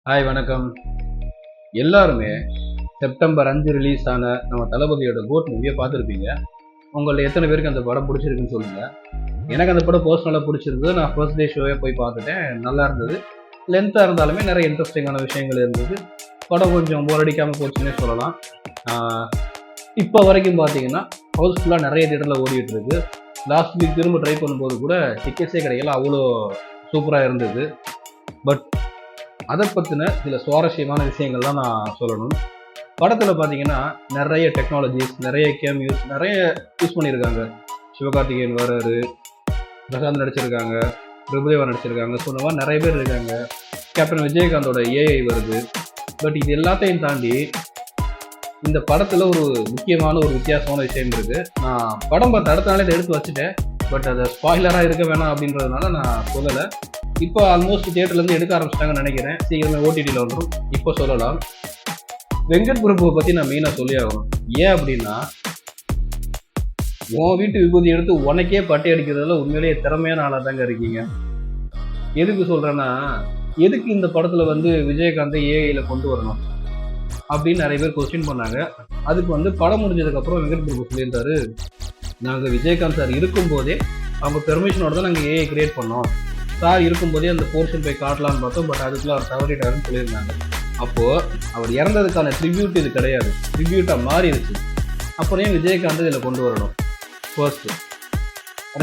Hi வணக்கம். எல்லாருமே September 5 release ஆன நம்ம தளபதியோட கோட் மூவியை பார்த்துருப்பீங்க. உங்களில் எத்தனை பேருக்கு அந்த படம் பிடிச்சிருக்குன்னு சொல்லுங்கள். எனக்கு அந்த படம் பர்சனலாக பிடிச்சிருந்தது. நான் ஃபர்ஸ்ட் டே ஷோவே போய் பார்த்துட்டேன். நல்லா இருந்தது. லென்த்தாக இருந்தாலுமே நிறைய இன்ட்ரெஸ்டிங்கான விஷயங்கள் இருந்தது. படம் கொஞ்சம் போர் அடிக்காமல் போச்சுன்னே சொல்லலாம். இப்போ வரைக்கும் பார்த்தீங்கன்னா ஹவுஸ்ஃபுல்லாக நிறைய தியேட்டரில் ஓடிட்டு இருக்கு. லாஸ்ட் வீக் திரும்ப ட்ரை பண்ணும்போது கூட டிக்கெட்ஸே கிடைக்கல, அவ்வளோ சூப்பராக இருந்தது. பட் அதை பற்றின சில சுவாரஸ்யமான விஷயங்கள்லாம் நான் சொல்லணும். படத்தில் பார்த்தீங்கன்னா நிறைய டெக்னாலஜிஸ், நிறைய கேமியூஸ், நிறைய யூஸ் பண்ணியிருக்காங்க. சிவகார்த்திகேயன் வராரு, பிரசாந்த் நடிச்சிருக்காங்க, பிரபுதேவா நடிச்சிருக்காங்க. ஸோ இந்த மாதிரி நிறைய பேர் இருக்காங்க. கேப்டன் விஜயகாந்தோட ஏஐ வருது. பட் இது எல்லாத்தையும் தாண்டி இந்த படத்தில் ஒரு முக்கியமான ஒரு வித்தியாசமான விஷயம் இருக்குது. நான் படம் பார்த்த அடுத்த நாளே இதை எடுத்து வச்சுட்டேன். பட் அதை ஸ்பாய்லராக இருக்க வேணாம் அப்படின்றதுனால நான் சொல்லலை. இப்போ ஆல்மோஸ்ட் தியேட்டர்லேருந்து எடுக்க ஆரம்பிச்சிட்டாங்கன்னு நினைக்கிறேன். சீக்கிரமே ஓடிடியில் வந்துடும். இப்போ சொல்லலாம். வெங்கட் பிரபுவை பற்றி நான் மெயினாக சொல்லி ஆகணும். ஏன் அப்படின்னா, உன் வீட்டு விபூதி எடுத்து உனக்கே பட்டை அடிக்கிறதுல உண்மையிலேயே திறமையான ஆளாக தாங்க இருக்கீங்க. எதுக்கு சொல்கிறேன்னா, எதுக்கு இந்த படத்தில் வந்து விஜயகாந்தை ஏஐயில் கொண்டு வரணும் அப்படின்னு நிறைய பேர் கொஸ்டின் பண்ணாங்க. அதுக்கு படம் முடிஞ்சதுக்கப்புறம் வெங்கட் பிரபு சொல்லியிருந்தாரு, நாங்கள் விஜயகாந்த் சார் இருக்கும்போதே அவங்க பெர்மிஷனோட தான் நாங்கள் ஏஐ கிரியேட் பண்ணோம். சார் இருக்கும்போதே அந்த போர்ஷன் போய் காட்டலான்னு பார்த்தோம். பட் அதுக்குள்ள அவர் தவறிட்டாருன்னு சொல்லியிருந்தாங்க. அப்போது அவர் இறந்ததுக்கான ட்ரிபியூட் இது கிடையாது, ட்ரிபியூட்டாக மாறிடுச்சு. அப்புறம் ஏன் விஜயகாந்த் இதில் கொண்டு வரணும்? ஃபர்ஸ்ட்டு.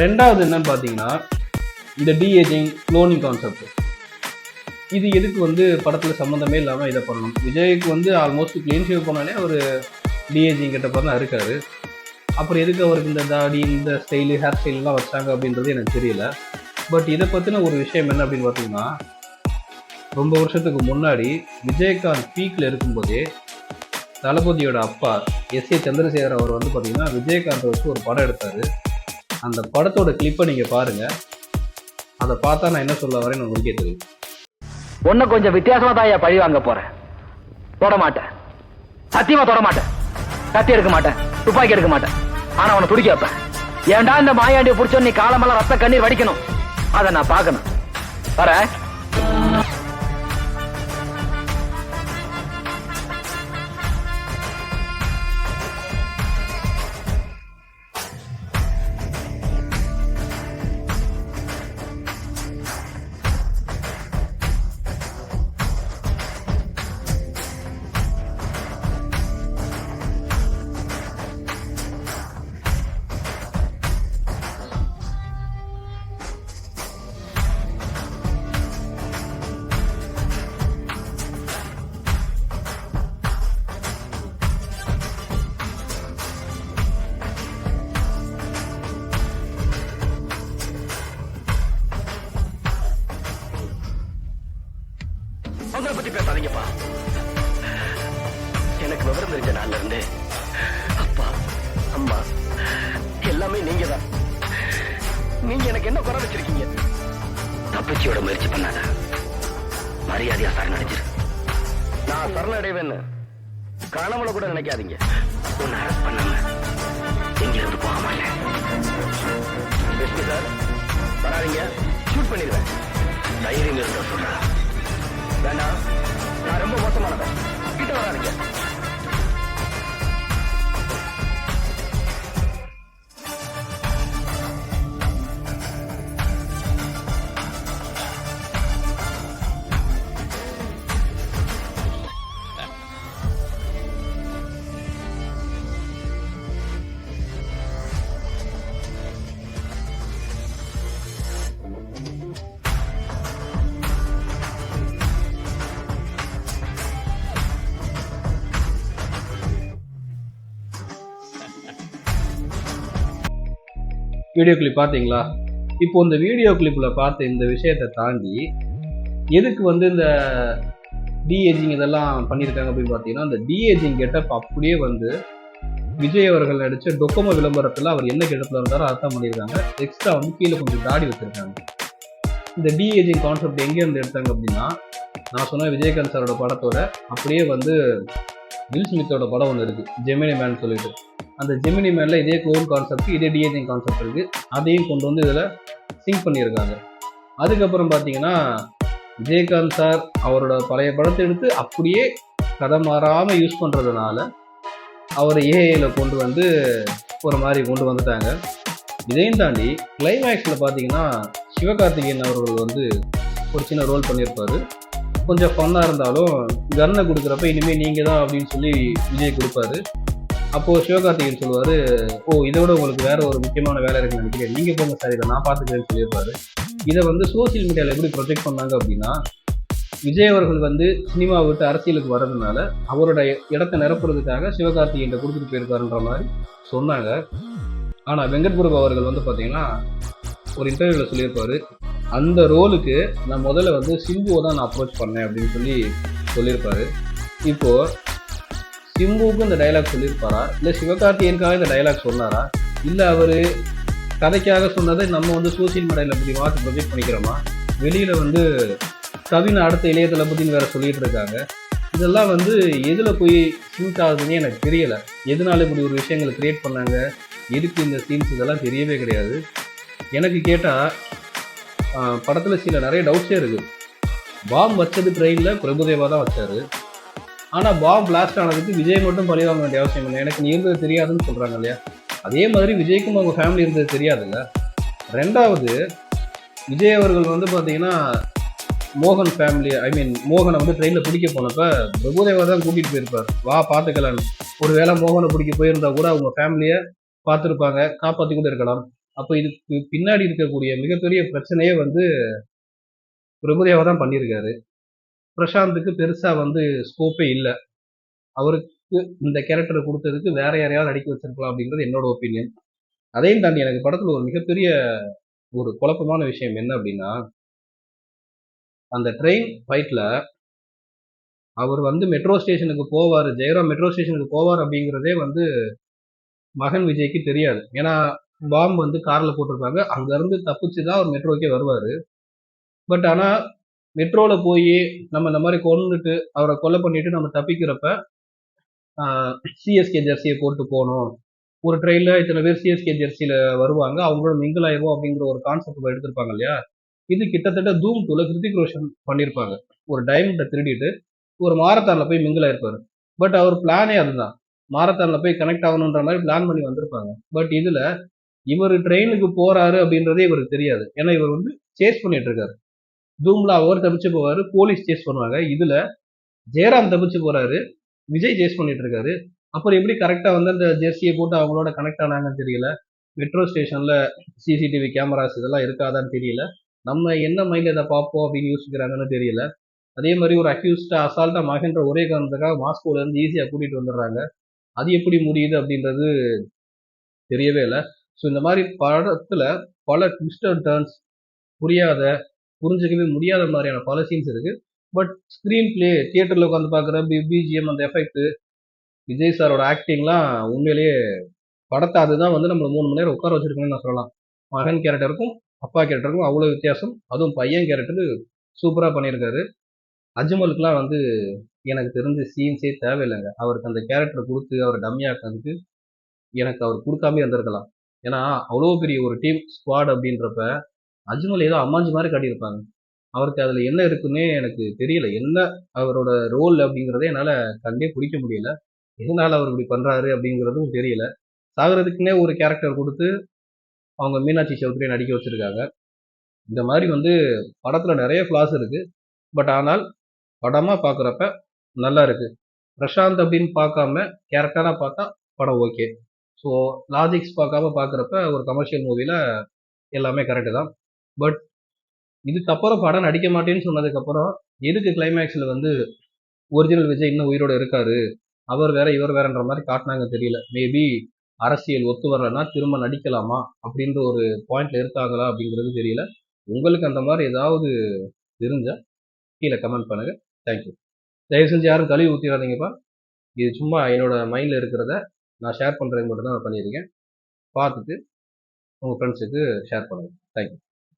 ரெண்டாவது என்னன்னு பார்த்தீங்கன்னா, இந்த டிஏஜிங் க்ளோனிங் கான்செப்ட். இது எதுக்கு படத்தில் சம்மந்தமே இல்லாமல் இதை பண்ணணும்? விஜய்க்கு ஆல்மோஸ்ட் க்ளீன் ஷேவ் பண்ணாலே அவர் டிஏஜிங் கிட்ட தான் இருக்காரு. அப்புறம் எதுக்கு அவருக்கு இந்த தாடி, இந்த ஸ்டைலு, ஹேர் ஸ்டைல்லாம் வச்சாங்க அப்படின்றது எனக்கு தெரியல. பட் இதை பற்றின ஒரு விஷயம் என்ன அப்படின்னு பார்த்தீங்கன்னா, ரொம்ப வருஷத்துக்கு முன்னாடி விஜயகாந்த் பீக்கில் இருக்கும்போதே தளபதியோட அப்பா எஸ்ஏ சந்திரசேகர் அவர் பார்த்தீங்கன்னா விஜயகாந்தை வச்சு ஒரு படம் எடுத்தார். அந்த படத்தோட கிளிப்பை நீங்கள் பாருங்கள். அதை பார்த்தா நான் என்ன சொல்ல வரேன்னு உங்களுக்கே தெரியும். ஒன்னும் கொஞ்சம் வித்தியாசமா தான் பழி வாங்க போறேன். தொட மாட்டேன், சத்தியமா தொட மாட்டேன். கத்தி எடுக்க மாட்டேன், துப்பாக்கி எடுக்க மாட்டேன். ஆனா அவனை துடிக்க வைப்பேன். ஏன்டா இந்த மாயாண்டியை பிடிச்சோம் நீ காலமெல்லாம் ரத்த கண்ணீர் வடிக்கணும்? அதை நான் பார்க்கணும். வர அவங்களை பத்தி பேசாதீங்கப்பா. எனக்கு விவரம் தெரிஞ்ச நாள்ல இருந்து அப்பா அம்மா எல்லாமே நீங்க தான். நீங்க எனக்கு என்ன குறை வச்சிருக்கீங்க? தப்பிச்சியோட முயற்சி பண்ணாத, மரியாதையா சரணடைஞ்சிரு. நான் சரணடைவேன்னு கனவுல கூட நினைக்காதீங்க. உன்னை அரெஸ்ட் பண்ணாம எங்கிருந்து போக மாட்டேன். எஸ்பி சார் வராதீங்க, ஷூட் பண்ணிடுவேன். தைரியம் இருக்க சொல்றேன். வேண்டாம், நான் ரொம்ப மோசமானவன். கிட்ட வராதீங்க. வீடியோ கிளிப் பார்த்தீங்களா? இப்போ இந்த வீடியோ கிளிப்பில் பார்த்த இந்த விஷயத்தை தாண்டி எதுக்கு இந்த டிஏஜிங் இதெல்லாம் பண்ணியிருக்காங்க அப்படின்னு பார்த்தீங்கன்னா, அந்த டிஏஜிங் கெட்டப் அப்படியே விஜய் அவர்கள் நடித்த டொக்கோமோ விளம்பரத்தில் அவர் என்ன கெட்டப்பில் இருந்தாரோ அதான் பண்ணியிருக்காங்க. எக்ஸ்ட்ரா கீழே கொஞ்சம் தாடி வச்சுருக்காங்க. இந்த டிஏஜிங் கான்செப்ட் எங்கேருந்து எடுத்தாங்க அப்படின்னா, நான் சொன்ன விஜயகாந்த் சாரோட படத்தோட அப்படியே வில் ஸ்மித்தோட படம் ஒன்று இருக்குது, ஜெமினி மேன் சொல்லிட்டு. அந்த ஜெமினி மேனில் இதே க்ளோன் கான்செப்ட், இதே டிஏஜிங் கான்செப்ட் இருக்குது. அதையும் கொண்டு இதில் சிங்க் பண்ணியிருக்காங்க. அதுக்கப்புறம் பார்த்தீங்கன்னா விஜயகாந்த் சார் அவரோட பழைய படத்தை எடுத்து அப்படியே கதை மாறாமல் யூஸ் பண்ணுறதுனால அவரை ஏஐல கொண்டு வந்து ஒரு மாதிரி கொண்டு வந்துட்டாங்க. இதையும் தாண்டி கிளைமேக்ஸில் பார்த்தீங்கன்னா சிவகார்த்திகேயன் அவர்கள் வந்து ஒரு சின்ன ரோல் பண்ணியிருப்பாரு. கொஞ்சம் ஃபன்னாக இருந்தாலும் கன்னை கொடுக்குறப்ப இனிமேல் நீங்கள் தான் அப்படின்னு சொல்லி விஜய் கொடுப்பாரு. அப்போது சிவகார்த்திகேயன் சொல்லுவார், ஓ இதை விட உங்களுக்கு வேற ஒரு முக்கியமான வேலை இருக்குன்னு நினைக்கிறேன், நீங்கள் போங்க சார் இதை நான் பார்த்துக்கிறேன்னு சொல்லியிருப்பாரு. இதை வந்து சோசியல் மீடியாவில் எப்படி ப்ரொஜெக்ட் பண்ணாங்க அப்படின்னா, விஜய் அவர்கள் வந்து சினிமா விட்டு அரசியலுக்கு வர்றதுனால அவரோட இடத்தை நிரப்புறதுக்காக சிவகார்த்திகேயன் கொடுத்துட்டு போயிருக்காருன்ற மாதிரி சொன்னாங்க. ஆனால் வெங்கட் பிரபு அவர்கள் வந்து பார்த்தீங்கன்னா ஒரு இன்டர்வியூவில் சொல்லியிருப்பாரு, அந்த ரோலுக்கு நான் முதல்ல வந்து சிம்புவை தான் நான் அப்ரோச் பண்ணேன் அப்படின்னு சொல்லியிருப்பாரு. இப்போது சிம்புவுக்கு இந்த டைலாக் சொல்லியிருப்பாரா, இல்லை சிவகார்த்திகேயனுக்காக இந்த டைலாக் சொன்னாரா, இல்லை அவர் கதைக்காக சொன்னதை நம்ம வந்து சோசியல் மீடியாவில் இப்படி மாற்றி ப்ரொஜெக்ட் பண்ணிக்கிறோமா, வெளியில் வந்து கவின் அடுத்த இளைய தளபதினு வேற சொல்லிட்டு இருக்காங்க. இதெல்லாம் வந்து எதில் போய் ஷூட் ஆகுதுன்னு எனக்கு தெரியலை. எதனால இப்படி ஒரு விஷயங்களை கிரியேட் பண்ணாங்க, எதுக்கு இந்த சீன்ஸ், இதெல்லாம் தெரியவே கிடையாது. எனக்கு கேட்டால் படத்தில் சில நிறைய டவுட்ஸே இருக்குது. பாம் வச்சது ட்ரெயினில் பிரபுதேவா தான் வச்சார். ஆனால் பாம் பிளாஸ்ட் ஆனதுக்கு விஜய் மட்டும் பழி வாங்க வேண்டிய அவசியம் இல்லை. எனக்கு நீ இருந்தது தெரியாதுன்னு சொல்கிறாங்க இல்லையா, அதே மாதிரி விஜய்க்கும் அவங்க ஃபேமிலி இருந்தது தெரியாதுல்ல. ரெண்டாவது, விஜய் அவர்கள் வந்து பார்த்தீங்கன்னா மோகன் ஃபேமிலி, மோகனை வந்து ட்ரெயினில் பிடிக்க போனப்போ பிரபுதேவா தான் கூட்டிகிட்டு போயிருப்பார், வா பார்த்துக்கலான்னு. ஒரு வேளை மோகனை பிடிக்க போயிருந்தா கூட அவங்க ஃபேமிலியை பார்த்துருப்பாங்க, காப்பாற்றி கூட இருக்கலாம். அப்போ இதுக்கு பின்னாடி இருக்கக்கூடிய மிகப்பெரிய பிரச்சனையே வந்து பிரபுதேவா தான் பண்ணியிருக்காரு. பிரசாந்துக்கு பெருசாக வந்து ஸ்கோப்பே இல்லை. அவருக்கு இந்த கேரக்டரை கொடுத்ததுக்கு வேற யாரையாவது அடிக்க வச்சிருக்கலாம் அப்படின்றது என்னோட ஒப்பீனியன். அதையும் தாண்டி எனக்கு படத்தில் ஒரு மிகப்பெரிய ஒரு குழப்பமான விஷயம் என்ன அப்படின்னா, அந்த ட்ரெயின் ஃபைட்டில் அவர் வந்து மெட்ரோ ஸ்டேஷனுக்கு போவார், ஜெயராம் மெட்ரோ ஸ்டேஷனுக்கு போவார் அப்படிங்கிறதே வந்து மகன் விஜய்க்கு தெரியாது. ஏன்னா பாம்பு வந்து காரில் போட்டிருப்பாங்க, அங்கேருந்து தப்பிச்சு தான் அவர் மெட்ரோக்கே வருவார். பட் ஆனால் மெட்ரோவில் போய் நம்ம இந்த மாதிரி கொண்டுட்டு அவரை கொலை பண்ணிட்டு நம்ம தப்பிக்கிறப்ப சிஎஸ்கே ஜெர்சியை போட்டு போகணும், ஒரு ட்ரெயினில் இத்தனை பேர் சிஎஸ்கே ஜெர்சியில் வருவாங்க, அவங்களோட மிங்கிள் ஆயிரும் அப்படிங்கிற ஒரு கான்செப்ட் எடுத்திருப்பாங்க இல்லையா. இது கிட்டத்தட்ட தூம் 2ல கிருத்திக் ரோஷன் பண்ணியிருப்பாங்க. ஒரு டைமண்டை திருடிட்டு ஒரு மாரத்தானில் போய் மிங்கிள் ஆயிருப்பாரு. பட் அவர் பிளானே அதுதான், மாரத்தானில் போய் கனெக்ட் ஆகணுன்ற மாதிரி பிளான் பண்ணி வந்திருப்பாங்க. பட் இதில் இவர் ட்ரெயினுக்கு போறாரு அப்படின்றதே இவருக்கு தெரியாது. ஏன்னா இவர் வந்து சேஸ் பண்ணிட்டு இருக்காரு. தூம்ல அவர் தப்பிச்சு போவாரு, போலீஸ் சேஸ் பண்ணுவாங்க. இதுல ஜெயராம் தப்பிச்சு போறாரு, விஜய் சேஸ் பண்ணிட்டு இருக்காரு. அப்புறம் எப்படி கரெக்டா வந்து அந்த ஜெர்சியை போட்டு அவங்களோட கனெக்ட் ஆனாங்கன்னு தெரியல. மெட்ரோ ஸ்டேஷன்ல சிசிடிவி கேமராஸ் இதெல்லாம் இருக்காதான்னு தெரியல. நம்ம என்ன மைண்ட்ல இதை பார்ப்போம் அப்படின்னு யோசிக்கிறாங்கன்னு தெரியல. அதே மாதிரி ஒரு அக்யூஸ்டா அசால்ட்டா மகன்ற ஒரே காரணத்துக்காக மாஸ்கோல இருந்து ஈஸியா கூட்டிட்டு வந்துடுறாங்க. அது எப்படி முடியுது அப்படின்றது தெரியவே இல்லை. ஸோ இந்த மாதிரி படத்துல பல ட்விஸ்ட் அண்ட் டர்ன்ஸ், புரியாத, புரிஞ்சுக்கவே முடியாத மாதிரியான பல சீன்ஸ் இருக்கு. பட் ஸ்க்ரீன் பிளே, தியேட்டர்ல உட்காந்து பார்க்குற பிஜிஎம், அந்த எஃபெக்ட், விஜய் சாரோட ஆக்டிங்லாம் உண்மையிலேயே படத்தை அதுதான் வந்து நம்ம 3 மணி நேரம் உட்கார வச்சிருக்கணும்னு நான் சொல்லலாம். மகன் கேரக்டருக்கும் அப்பா கேரக்டருக்கும் அவ்வளோ வித்தியாசம். அதுவும் பையன் கேரக்டரு சூப்பராக பண்ணியிருக்காரு. அஜ்மலுக்குலாம் வந்து எனக்கு தெரிஞ்ச சீன்ஸே தேவையில்லைங்க. அவருக்கு அந்த கேரக்டர் கொடுத்து அவர் டம்மியாக்கிறதுக்கு எனக்கு அவர் கொடுக்காமே இருந்திருக்கலாம். ஏன்னா அவ்வளோ பெரிய ஒரு டீம் ஸ்குவாட் அப்படின்றப்ப அஜ்மல் ஏதோ அம்மாஞ்சி மாதிரி காட்டியிருப்பாங்க. அவருக்கு அதில் என்ன இருக்குன்னே எனக்கு தெரியல. என்ன அவரோட ரோல் அப்படிங்கிறதே என்னால் கண்டே பிடிக்க முடியல. எதனால் அவர் இப்படி பண்ணுறாரு அப்படிங்கிறதும் தெரியல. சாகிறதுக்குன்னே ஒரு கேரக்டர் கொடுத்து அவங்க மீனாட்சி சௌத்ரியை நடிக்க வச்சுருக்காங்க. இந்த மாதிரி வந்து படத்தில் நிறைய ஃப்ளாஸ் இருக்குது. பட் ஆனால் படமாக பார்க்குறப்ப நல்லா இருக்குது. பிரசாந்த் அப்படின்னு பார்க்காம கேரக்டராக பார்த்தா படம் ஓகே. ஸோ லாஜிக்ஸ் பார்க்காம பார்க்குறப்ப ஒரு கமர்ஷியல் மூவியில் எல்லாமே கரெக்டு தான். பட் இதுக்கப்புறம் படம் நடிக்க மாட்டேன்னு சொன்னதுக்கப்புறம் எதுக்கு கிளைமேக்ஸில் வந்து ஒரிஜினல் விஜய் இன்னும் உயிரோட இருக்காரு, அவர் வேற இவர் வேறன்ற மாதிரி காட்டினாங்க தெரியல. மேபி அரசியல் ஒத்து வரலன்னா திரும்ப நடிக்கலாமா அப்படின்ற ஒரு பாயிண்ட்ல இருக்காங்களா அப்படிங்கிறது தெரியல. உங்களுக்கு அந்த மாதிரி ஏதாவது தெரிஞ்சா கீழே கமெண்ட் பண்ணுங்க. தேங்க்யூ. தயவு செஞ்சு யாரும் கழுவி ஊற்றிடாதீங்கப்பா. இது சும்மா என்னோட மைண்டில் இருக்கிறத நான் ஷேர் பண்ணுறதுக்கு மட்டும் தான் நான் பண்ணியிருக்கேன். பார்த்துட்டு உங்கள் ஃப்ரெண்ட்ஸுக்கு ஷேர் பண்ணுங்கள். தேங்க்யூ.